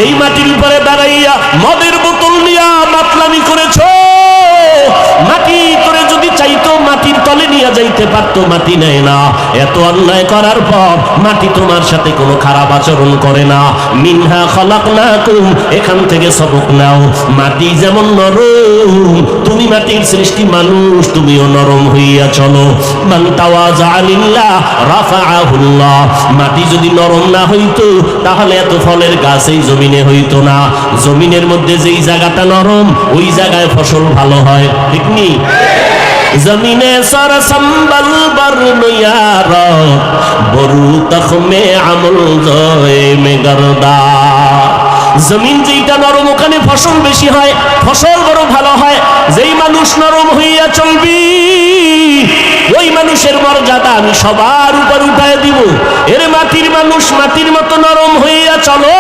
এই মাটির উপরে দাঁড়াইয়া মদের বোতল নিয়া মাতলামি করেছো। মাটি করে যদি চাইতো মাটির তলে নিয়ে যাইতে পারতো, মাটি নেয় না। এত অন্যায় করার পর মাটি তোমার সাথে কোনো খারাপ আচরণ করে না। মিনহা খলাকনাকুম, এখান থেকে সবক নাও। মাটি যেমন নরম, তুমি মাটির সৃষ্টি মানুষ, তুমিও নরম হইয়া চলো। মান তাওয়াজা লিল্লাহ রাফাআহুল্লাহ। মাটি যদি নরম না হইতো তাহলে এত ফলের গাছ এই জমিনে হইতো না। জমিনের মধ্যে যেই জায়গাটা নরম ওই জায়গায় ফসল ভালো হয়, ঠিক নি? জমিনে সর সম্বল বর্ণয়ার বরু তখমে আমল জয় মে গরদা। জমিন যেইটা নরম ওখানে ফসল বেশি হয়, ফসল বড় ভালো হয়। যেই মানুষ নরম হইয়া চলবি ওই মানুষের মর্যাদা আমি সবার উপর উঠায় দিব। এর মাটির মানুষ মাটির মতো নরম হইয়া চলো।